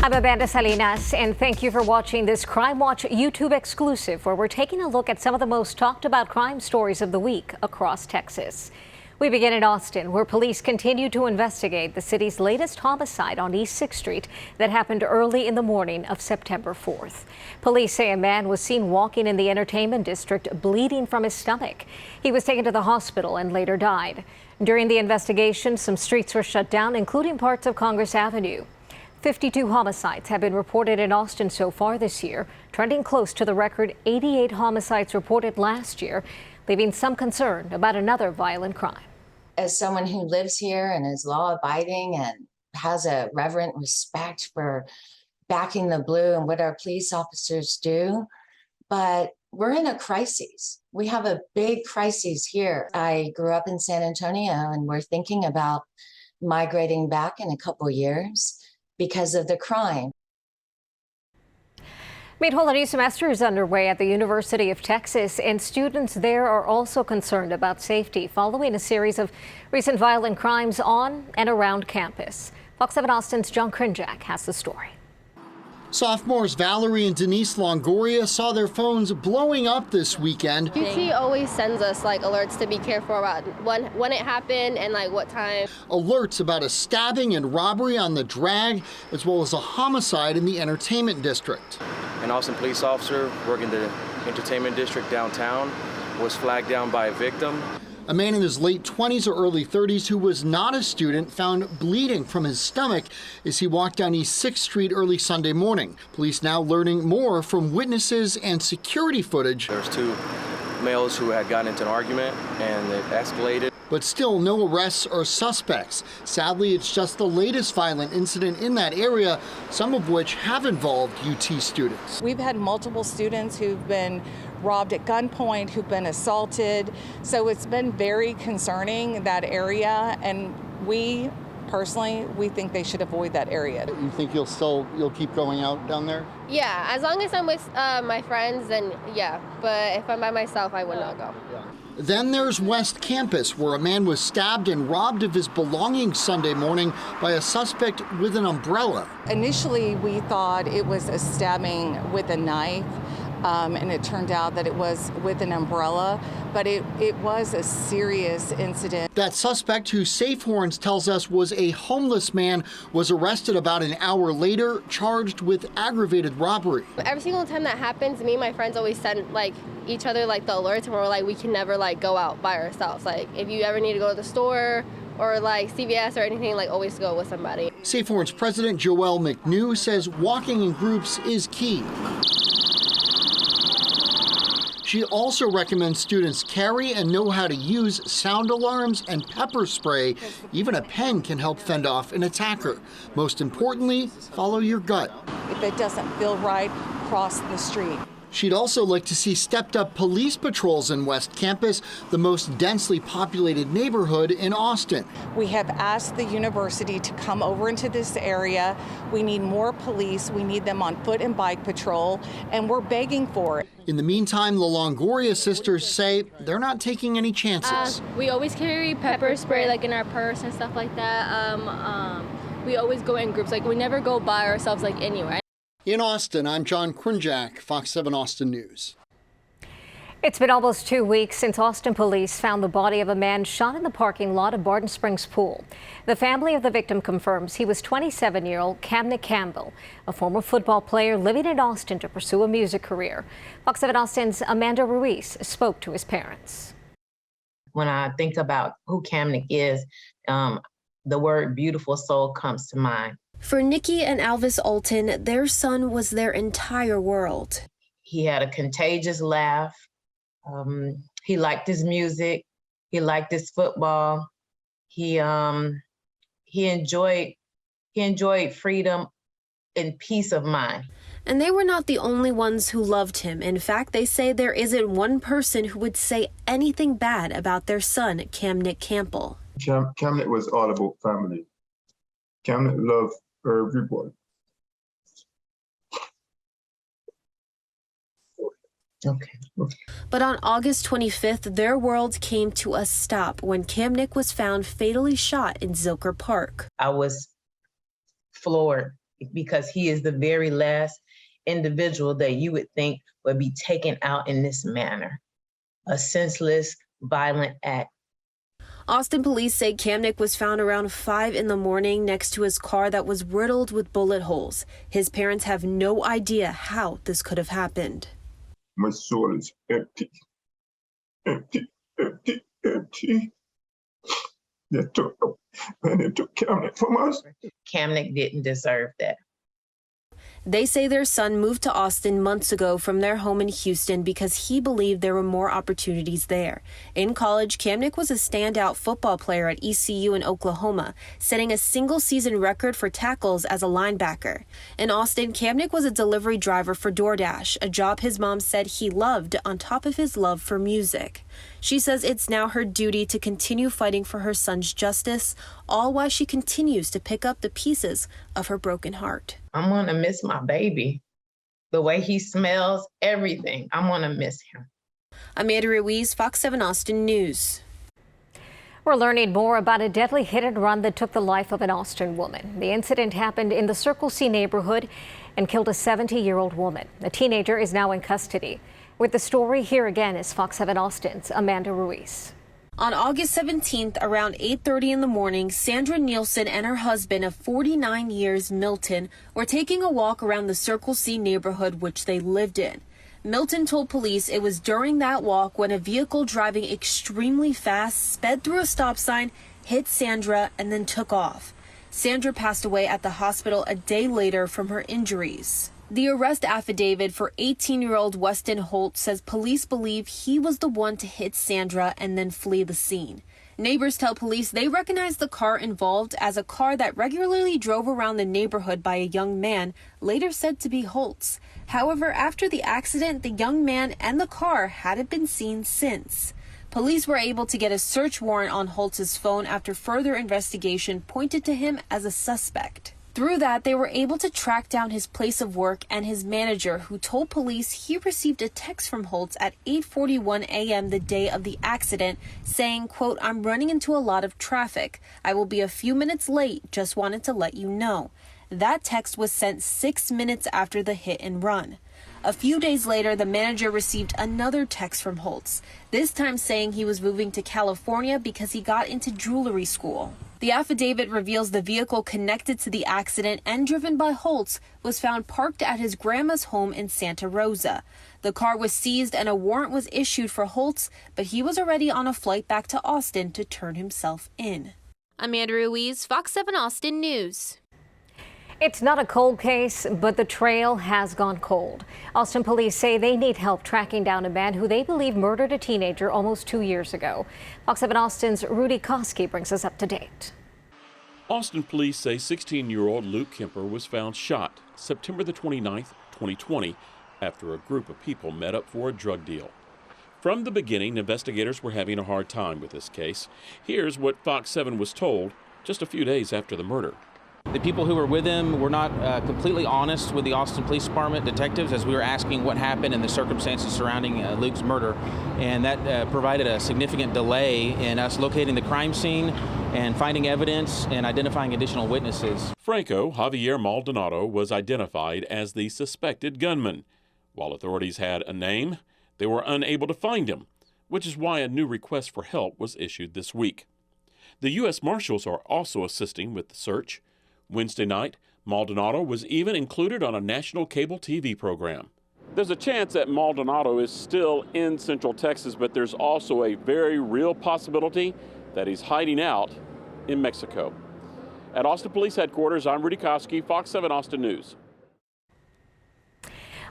I'm Amanda Salinas, and thank you for watching this CrimeWatch YouTube exclusive, where we're taking a look at some of the most talked about crime stories of the week across Texas. We begin in Austin, where police continue to investigate the city's latest homicide on East 6th Street that happened early in the morning of September 4th. Police say a man was seen walking in the entertainment district bleeding from his stomach. He was taken to the hospital and later died. During the investigation, some streets were shut down, including parts of Congress Avenue. 52 homicides have been reported in Austin so far this year, trending close to the record 88 homicides reported last year, leaving some concern about another violent crime. As someone who lives here and is law-abiding and has a reverent respect for backing the blue and what our police officers do, but we're in a crisis. We have a big crisis here. I grew up in San Antonio, and we're thinking about migrating back in a couple years because of the crime. Meanwhile, a new semester is underway at the University of Texas, and students there are also concerned about safety following a series of recent violent crimes on and around campus. Fox 7 Austin's John Krinjak has the story. Sophomores Valerie and Denise Longoria saw their phones blowing up this weekend. UT always sends us alerts to be careful about when it happened and what time. Alerts about a stabbing and robbery on the drag, as well as a homicide in the entertainment district. An Austin police officer working the entertainment district downtown was flagged down by a victim. A man in his late 20s or early 30s who was not a student found bleeding from his stomach as he walked down East 6th Street early Sunday morning. Police now learning more from witnesses and security footage. There's two males who had gotten into an argument and it escalated. But still no arrests or suspects. Sadly, it's just the latest violent incident in that area, some of which have involved UT students. We've had multiple students who've been robbed at gunpoint, who've been assaulted. So it's been very concerning, that area, and we think they should avoid that area. You think you'll keep going out down there? Yeah, as long as I'm with my friends, then yeah. But if I'm by myself, I would not go. Yeah. Then there's West Campus, where a man was stabbed and robbed of his belongings Sunday morning by a suspect with an umbrella. Initially, we thought it was a stabbing with a knife, and it turned out that it was with an umbrella, but it was a serious incident. That suspect, who Safe Horns tells us was a homeless man, was arrested about an hour later, charged with aggravated robbery. Every single time that happens, me and my friends always send each other the alerts, and we're we can never go out by ourselves. If you ever need to go to the store or CVS or anything, always go with somebody. Safe Horns President Joelle McNew says walking in groups is key. She also recommends students carry and know how to use sound alarms and pepper spray. Even a pen can help fend off an attacker. Most importantly, follow your gut. If it doesn't feel right, cross the street. She'd also like to see stepped-up police patrols in West Campus, the most densely populated neighborhood in Austin. We have asked the university to come over into this area. We need more police. We need them on foot and bike patrol, and we're begging for it. In the meantime, the Longoria sisters say they're not taking any chances. We always carry pepper spray in our purse and stuff like that. We always go in groups. We never go by ourselves anywhere. In Austin, I'm John Krinjak, Fox 7 Austin News. It's been almost 2 weeks since Austin police found the body of a man shot in the parking lot of Barton Springs Pool. The family of the victim confirms he was 27-year-old Kamnik Campbell, a former football player living in Austin to pursue a music career. Fox 7 Austin's Amanda Ruiz spoke to his parents. When I think about who Kamnik is, the word beautiful soul comes to mind. For Nikki and Alvis Alton, their son was their entire world. He had a contagious laugh. He liked his music. He liked his football. He enjoyed freedom and peace of mind. And they were not the only ones who loved him. In fact, they say there isn't one person who would say anything bad about their son, Kamnik Campbell. Kamnik was all about family. Kamnik loved everybody. Okay. But on August 25th, their world came to a stop when Kamnik was found fatally shot in Zilker Park. I was floored because he is the very last individual that you would think would be taken out in this manner. A senseless, violent act. Austin police say Kamnik was found around 5 a.m. next to his car that was riddled with bullet holes. His parents have no idea how this could have happened. My soul is empty, empty, empty, empty. They took Kamnik from us. Kamnik didn't deserve that. They say their son moved to Austin months ago from their home in Houston because he believed there were more opportunities there. In college, Kamnik was a standout football player at ECU in Oklahoma, setting a single-season record for tackles as a linebacker. In Austin, Kamnik was a delivery driver for DoorDash, a job his mom said he loved on top of his love for music. She says it's now her duty to continue fighting for her son's justice, all while she continues to pick up the pieces of her broken heart. I'm going to miss my baby. The way he smells, everything. I'm going to miss him. Amanda Ruiz, Fox 7 Austin News. We're learning more about a deadly hit and run that took the life of an Austin woman. The incident happened in the Circle C neighborhood and killed a 70-year-old woman. The teenager is now in custody. With the story, here again is Fox 7 Austin's Amanda Ruiz. On August 17th, around 8:30 in the morning, Sandra Nielsen and her husband of 49 years, Milton, were taking a walk around the Circle C neighborhood which they lived in. Milton told police it was during that walk when a vehicle driving extremely fast sped through a stop sign, hit Sandra, and then took off. Sandra passed away at the hospital a day later from her injuries. The arrest affidavit for 18-year-old Weston Holt says police believe he was the one to hit Sandra and then flee the scene. Neighbors tell police they recognize the car involved as a car that regularly drove around the neighborhood by a young man, later said to be Holt's. However, after the accident, the young man and the car hadn't been seen since. Police were able to get a search warrant on Holt's phone after further investigation pointed to him as a suspect. Through that, they were able to track down his place of work and his manager, who told police he received a text from Holtz at 8:41 a.m. the day of the accident saying, quote, "I'm running into a lot of traffic. I will be a few minutes late. Just wanted to let you know." That text was sent 6 minutes after the hit and run. A few days later, the manager received another text from Holtz, this time saying he was moving to California because he got into jewelry school. The affidavit reveals the vehicle connected to the accident and driven by Holtz was found parked at his grandma's home in Santa Rosa. The car was seized and a warrant was issued for Holtz, but he was already on a flight back to Austin to turn himself in. Amanda Ruiz, Fox 7 Austin News. It's not a cold case, but the trail has gone cold. Austin police say they need help tracking down a man who they believe murdered a teenager almost 2 years ago. Fox 7 Austin's Rudy Koski brings us up to date. Austin police say 16-year-old Luke Kemper was found shot September the 29th, 2020, after a group of people met up for a drug deal. From the beginning, investigators were having a hard time with this case. Here's what Fox 7 was told just a few days after the murder. The people who were with him were not completely honest with the Austin Police Department detectives as we were asking what happened and the circumstances surrounding Luke's murder. And that provided a significant delay in us locating the crime scene and finding evidence and identifying additional witnesses. Franco Javier Maldonado was identified as the suspected gunman. While authorities had a name, they were unable to find him, which is why a new request for help was issued this week. The U.S. Marshals are also assisting with the search. Wednesday night, Maldonado was even included on a national cable TV program. There's a chance that Maldonado is still in Central Texas, but there's also a very real possibility that he's hiding out in Mexico. At Austin Police Headquarters, I'm Rudy Koski, Fox 7 Austin News.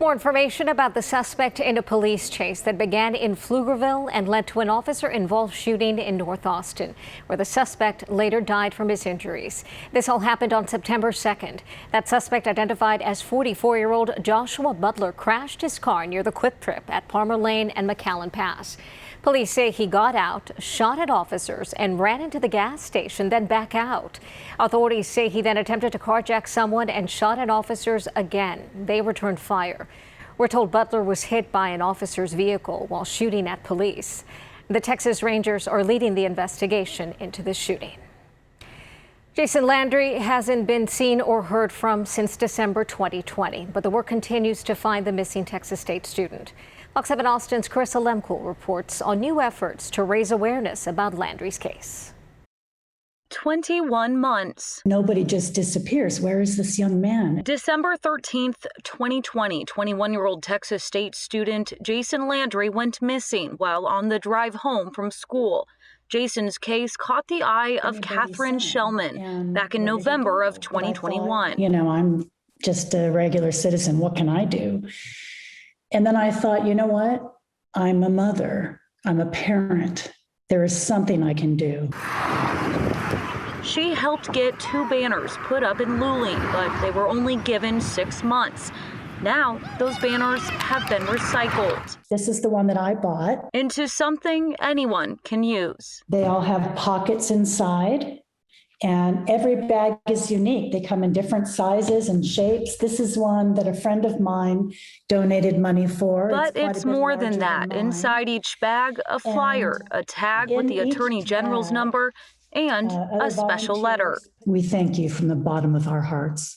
More information about the suspect in a police chase that began in Pflugerville and led to an officer-involved shooting in North Austin, where the suspect later died from his injuries. This all happened on September 2nd. That suspect, identified as 44-year-old Joshua Butler, crashed his car near the Quick Trip at Palmer Lane and McAllen Pass. Police say he got out, shot at officers, and ran into the gas station, then back out. Authorities say he then attempted to carjack someone and shot at officers again. They returned fire. We're told Butler was hit by an officer's vehicle while shooting at police. The Texas Rangers are leading the investigation into the shooting. Jason Landry hasn't been seen or heard from since December 2020, but the work continues to find the missing Texas State student. Fox 7 Austin's Carissa Lemkel reports on new efforts to raise awareness about Landry's case. 21 months. Nobody just disappears. Where is this young man? December 13th, 2020, 21-year-old Texas State student Jason Landry went missing while on the drive home from school. Jason's case caught the eye of Catherine Shellman back in November of 2021. You know, I'm just a regular citizen. What can I do? And then I thought, you know what? I'm a mother. I'm a parent. There is something I can do. She helped get 2 banners put up in Luling, but they were only given 6 months. Now, those banners have been recycled. This is the one that I bought. Into something anyone can use. They all have pockets inside, and every bag is unique. They come in different sizes and shapes. This is one that a friend of mine donated money for. But it's more than that. Inside each bag, a flyer, a tag with the Attorney General's number, and a special letter. We thank you from the bottom of our hearts.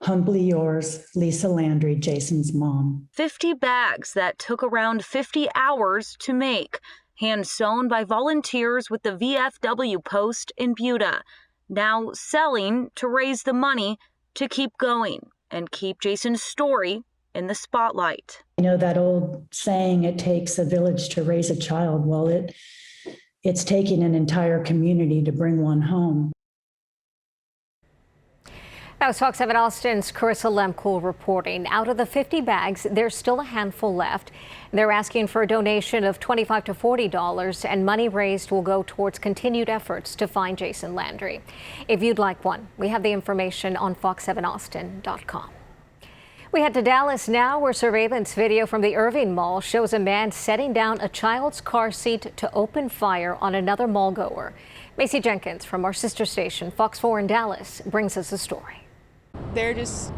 Humbly yours, Lisa Landry, Jason's mom. 50 bags that took around 50 hours to make, hand sewn by volunteers with the VFW post in Buda, now selling to raise the money to keep going and keep Jason's story in the spotlight. You know that old saying, it takes a village to raise a child. Well, it's taking an entire community to bring one home. That was Fox 7 Austin's Carissa Lemkel reporting. Out of the 50 bags, there's still a handful left. They're asking for a donation of $25 to $40, and money raised will go towards continued efforts to find Jason Landry. If you'd like one, we have the information on fox7austin.com. We head to Dallas now, where surveillance video from the Irving Mall shows a man setting down a child's car seat to open fire on another mall goer. Macy Jenkins from our sister station, Fox 4 in Dallas, brings us the story. There just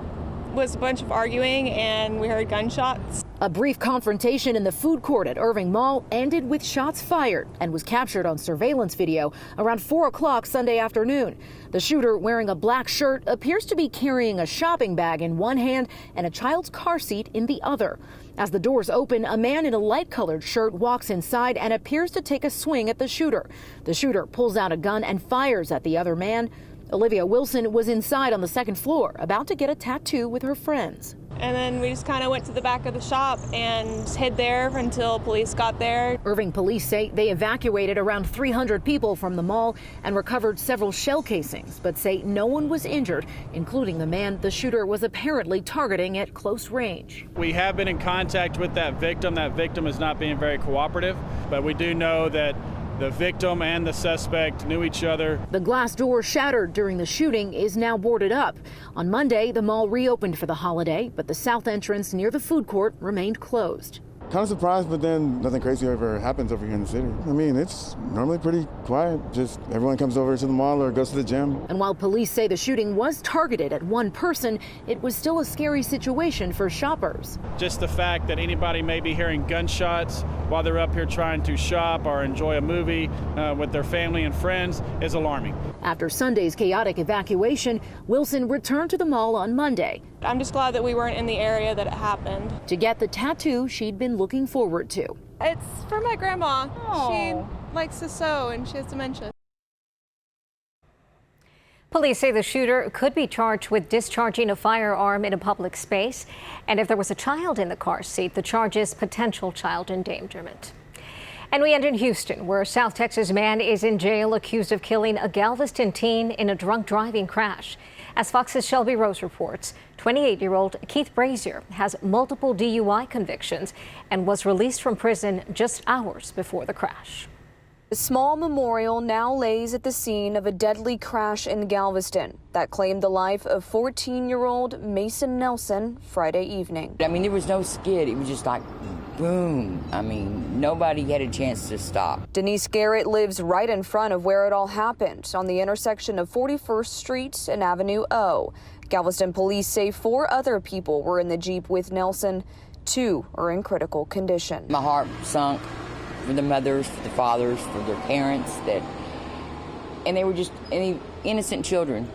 was a bunch of arguing and we heard gunshots. A brief confrontation in the food court at Irving Mall ended with shots fired and was captured on surveillance video around 4 o'clock Sunday afternoon. The shooter, wearing a black shirt, appears to be carrying a shopping bag in one hand and a child's car seat in the other. As the doors open, a man in a light-colored shirt walks inside and appears to take a swing at the shooter. The shooter pulls out a gun and fires at the other man. Olivia Wilson was inside on the second floor, about to get a tattoo with her friends. And then we just kind of went to the back of the shop and hid there until police got there. Irving police say they evacuated around 300 people from the mall and recovered several shell casings, but say no one was injured, including the man the shooter was apparently targeting at close range. We have been in contact with that victim. That victim is not being very cooperative, but we do know that the victim and the suspect knew each other. The glass door shattered during the shooting is now boarded up. On Monday, the mall reopened for the holiday, but the south entrance near the food court remained closed. Kind of surprised, but then nothing crazy ever happens over here in the city. I mean, it's normally pretty quiet. Just everyone comes over to the mall or goes to the gym. And while police say the shooting was targeted at one person, it was still a scary situation for shoppers. Just the fact that anybody may be hearing gunshots while they're up here trying to shop or enjoy a movie with their family and friends is alarming. After Sunday's chaotic evacuation, Wilson returned to the mall on Monday. I'm just glad that we weren't in the area that it happened. To get the tattoo she'd been looking forward to. It's for my grandma. She likes to sew and she has dementia. Police say the shooter could be charged with discharging a firearm in a public space. And if there was a child in the car seat, the charge is potential child endangerment. And we end in Houston, where a South Texas man is in jail accused of killing a Galveston teen in a drunk driving crash. As Fox's Shelby Rose reports, 28-year-old Keith Brazier has multiple DUI convictions and was released from prison just hours before the crash. A small memorial now lays at the scene of a deadly crash in Galveston that claimed the life of 14-year-old Mason Nelson Friday evening. I mean, there was no skid. It was just like boom. I mean, nobody had a chance to stop. Denise Garrett lives right in front of where it all happened, on the intersection of 41st Street and Avenue O. Galveston police say 4 other people were in the Jeep with Nelson. 2 are in critical condition. My heart sunk for the mothers, for the fathers, for their parents that And they were just any innocent children,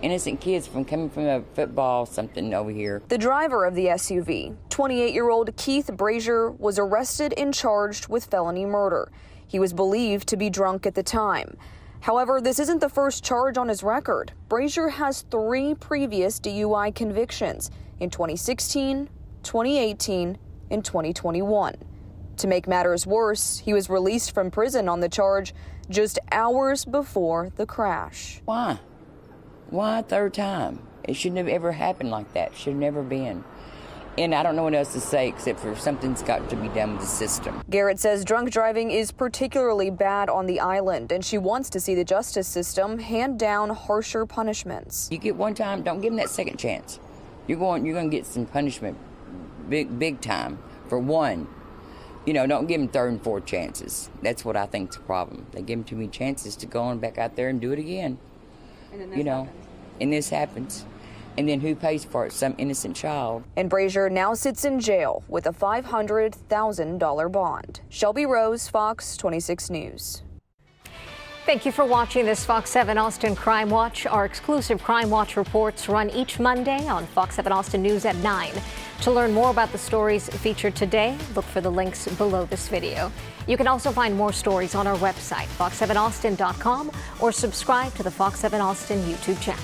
innocent kids coming from a football something over here. The driver of the SUV, 28-year-old Keith Brazier, was arrested and charged with felony murder. He was believed to be drunk at the time. However, this isn't the first charge on his record. Brazier has 3 previous DUI convictions in 2016, 2018, and 2021. To make matters worse, he was released from prison on the charge just hours before the crash. Why? Why 3rd time? It shouldn't have ever happened like that. Should have never been. And I don't know what else to say except for something's got to be done with the system. Garrett says drunk driving is particularly bad on the island, and she wants to see the justice system hand down harsher punishments. You get one time, don't give them that second chance. You're going to get some punishment, big time for one. You know, don't give them 3rd and 4th chances. That's what I think's the problem. They give them too many chances to go on back out there and do it again. And then this happens. And this happens. And then who pays for it? Some innocent child. And Brazier now sits in jail with a $500,000 bond. Shelby Rose, Fox 26 News. Thank you for watching this Fox 7 Austin Crime Watch. Our exclusive Crime Watch reports run each Monday on Fox 7 Austin News at 9. To learn more about the stories featured today, look for the links below this video. You can also find more stories on our website, fox7austin.com, or subscribe to the Fox 7 Austin YouTube channel.